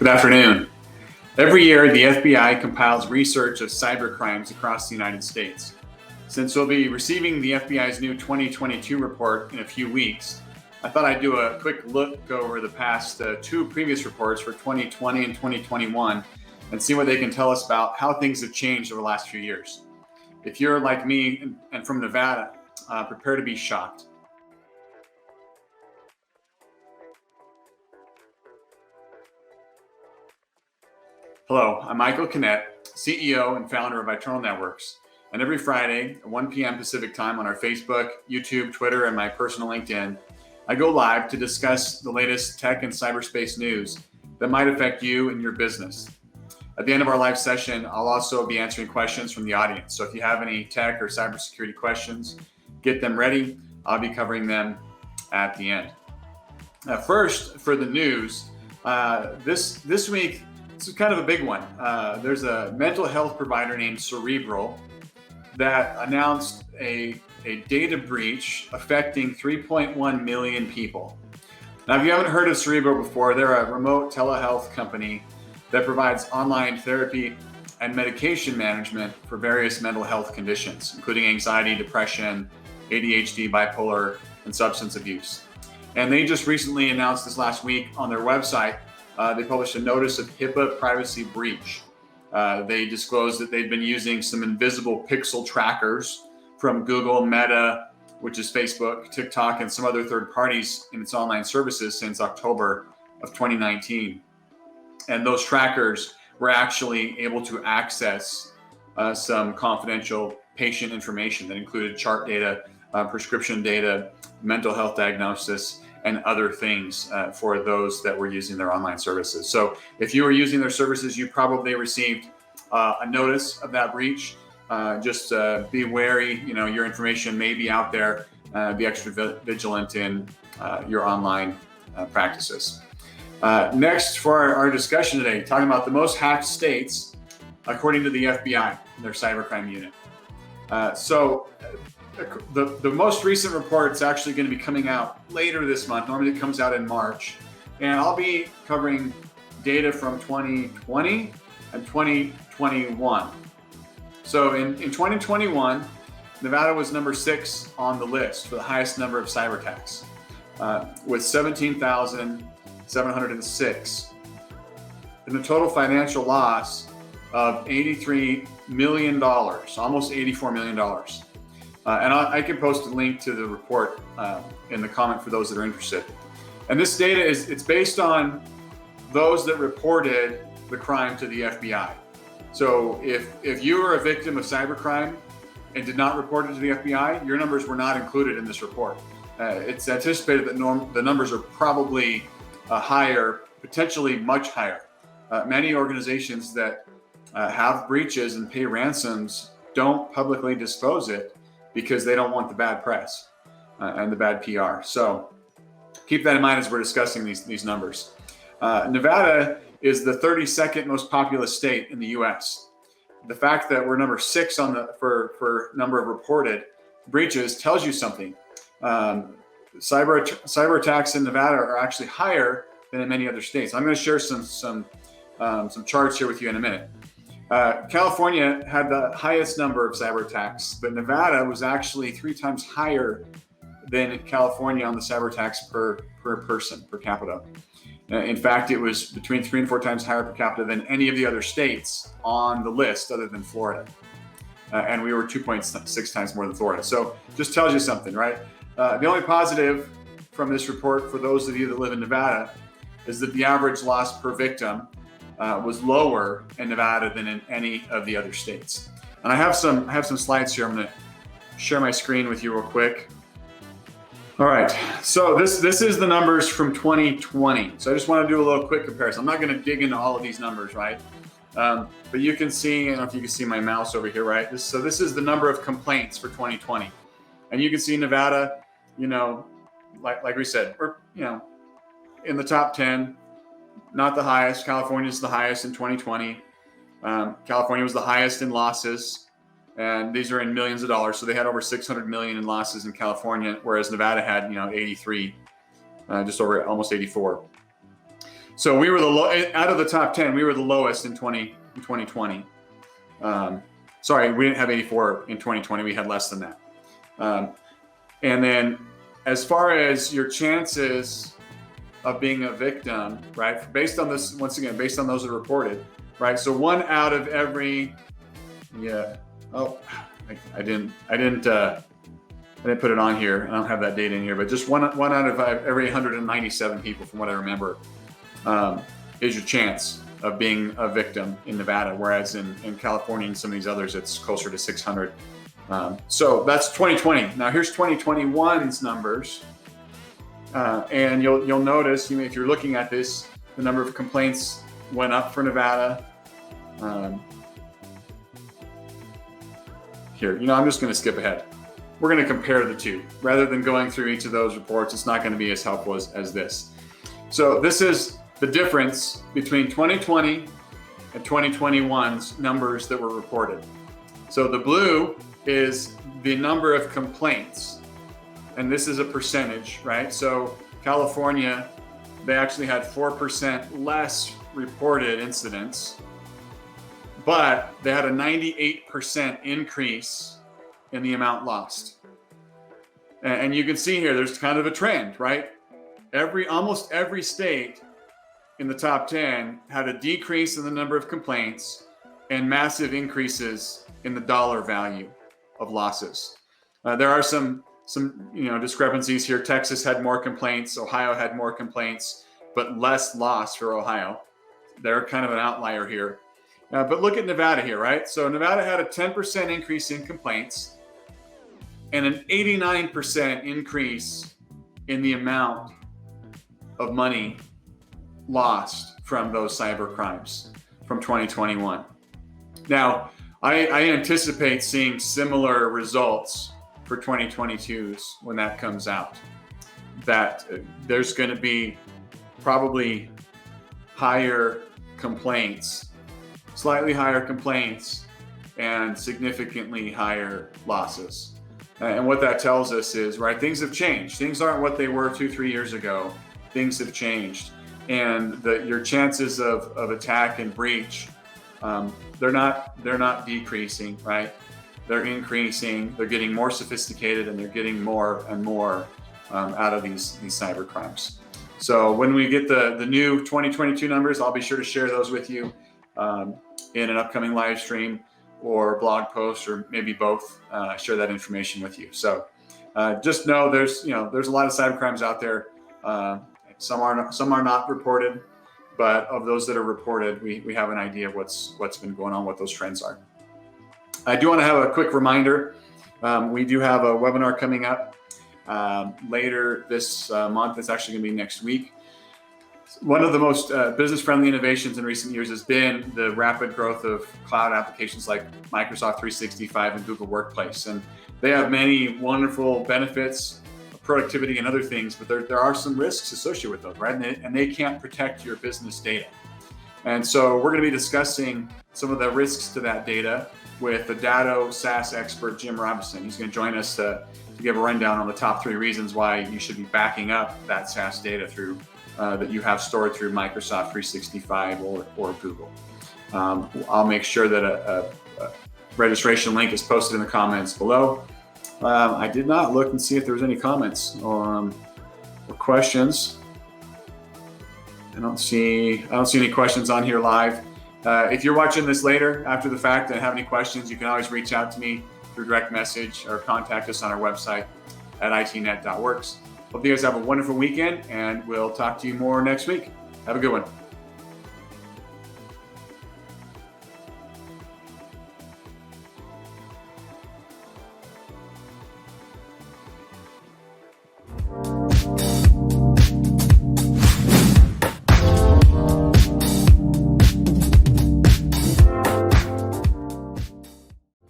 Good afternoon. Every year, the FBI compiles research of cybercrimes across the United States. Since we'll be receiving the FBI's new 2022 report in a few weeks, I thought I'd do a quick look over the past two previous reports for 2020 and 2021 and see what they can tell us about how things have changed over the last few years. If you're like me and from Nevada, prepare to be shocked. Hello, I'm Michael Kinnett, CEO and founder of Eternal Networks. And every Friday at 1 p.m. Pacific time on our Facebook, YouTube, Twitter, and my personal LinkedIn, I go live to discuss the latest tech and cyberspace news that might affect you and your business. At the end of our live session, I'll also be answering questions from the audience. So if you have any tech or cybersecurity questions, get them ready. I'll be covering them at the end. First, for the news, this week, this is kind of a big one. There's a mental health provider named Cerebral that announced a data breach affecting 3.1 million people. Now, if you haven't heard of Cerebral before, they're a remote telehealth company that provides online therapy and medication management for various mental health conditions, including anxiety, depression, ADHD, bipolar, and substance abuse. And they just recently announced this last week on their website, they published a notice of HIPAA privacy breach. They disclosed that they'd been using some invisible pixel trackers from Google, Meta, which is Facebook, TikTok, and some other third parties in its online services since October of 2019. And those trackers were actually able to access some confidential patient information that included chart data, prescription data, mental health diagnosis, and other things for those that were using their online services. So if you were using their services, you probably received a notice of that breach. Just be wary, your information may be out there. Be extra vigilant in your online practices. Next, for our discussion today, talking about the most hacked states according to the FBI and their cybercrime unit. The most recent report is actually going to be coming out later this month. Normally it comes out in March. And I'll be covering data from 2020 and 2021. So in 2021, Nevada was number 6 on the list for the highest number of cyber attacks, with 17,706. And the total financial loss of $83 million, almost $84 million. And I can post a link to the report in the comment for those that are interested. And this data it's based on those that reported the crime to the FBI. So if you were a victim of cybercrime and did not report it to the FBI, your numbers were not included in this report. It's anticipated that the numbers are probably higher, potentially much higher. Many organizations that have breaches and pay ransoms don't publicly disclose it because they don't want the bad press and the bad PR. So keep that in mind as we're discussing these numbers. Nevada is the 32nd most populous state in the U.S. The fact that we're number 6 for number of reported breaches tells you something. Cyber attacks in Nevada are actually higher than in many other states. I'm going to share some charts here with you in a minute. California had the highest number of cyber attacks, but Nevada was actually 3 times higher than California on the cyber attacks per person, per capita. In fact, it was between 3 and 4 times higher per capita than any of the other states on the list other than Florida. And we were 2.6 times more than Florida. So just tells you something, right? The only positive from this report for those of you that live in Nevada is that the average loss per victim was lower in Nevada than in any of the other states. And I have some slides here. I'm going to share my screen with you real quick. All right, so this is the numbers from 2020. So I just want to do a little quick comparison. I'm not going to dig into all of these numbers, right? But you can see, I don't know if you can see my mouse over here, right? This is the number of complaints for 2020. And you can see Nevada, like we said, we're, in the top 10. Not the highest. California is the highest in 2020. California was the highest in losses, and these are in millions of dollars. So they had over 600 million in losses in California, whereas Nevada had 83, just over almost 84. So we were out of the top 10, we were the lowest in 2020. Sorry, we didn't have 84 in 2020. We had less than that. And then as far as your chances of being a victim, right? Based on this, once again, based on those that are reported, right? So one out of every, I didn't put it on here. I don't have that data in here, but just one out of every 197 people, from what I remember, is your chance of being a victim in Nevada, whereas in California and some of these others, it's closer to 600. So that's 2020. Now here's 2021's numbers. And you'll notice, if you're looking at this, the number of complaints went up for Nevada. Here, I'm just going to skip ahead. We're going to compare the two. Rather than going through each of those reports, it's not going to be as helpful as this. So this is the difference between 2020 and 2021's numbers that were reported. So the blue is the number of complaints, and this is a percentage, right? So California, they actually had 4% less reported incidents, but they had a 98% increase in the amount lost. And you can see here, there's kind of a trend, right? Almost every state in the top 10 had a decrease in the number of complaints and massive increases in the dollar value of losses. There are some discrepancies here. Texas had more complaints, Ohio had more complaints, but less loss for Ohio. They're kind of an outlier here. But look at Nevada here, right? So Nevada had a 10% increase in complaints and an 89% increase in the amount of money lost from those cyber crimes from 2021. Now, I anticipate seeing similar results for 2022's when that comes out. That there's going to be probably higher complaints, slightly higher complaints, and significantly higher losses. And what that tells us is, right, things have changed. Things aren't what they were 2-3 years ago. Things have changed. And your chances of attack and breach, they're not decreasing, right? They're increasing. They're getting more sophisticated, and they're getting more and more out of these cyber crimes. So when we get the new 2022 numbers, I'll be sure to share those with you in an upcoming live stream or blog post, or maybe both. Share that information with you. So just know there's a lot of cyber crimes out there. Some are not reported, but of those that are reported, we have an idea of what's been going on, what those trends are. I do want to have a quick reminder. We do have a webinar coming up later this month. It's actually going to be next week. One of the most business-friendly innovations in recent years has been the rapid growth of cloud applications like Microsoft 365 and Google Workspace. And they have many wonderful benefits, productivity and other things, but there are some risks associated with those, right? And they can't protect your business data. And so we're going to be discussing some of the risks to that data with the Datto SaaS expert, Jim Robison. He's going to join us to give a rundown on the top 3 reasons why you should be backing up that SaaS data through that you have stored through Microsoft 365 or Google. I'll make sure that a registration link is posted in the comments below. I did not look and see if there was any comments or questions. I don't see any questions on here live. If you're watching this later after the fact and have any questions, you can always reach out to me through direct message or contact us on our website at ITNet.works. Hope you guys have a wonderful weekend, and we'll talk to you more next week. Have a good one.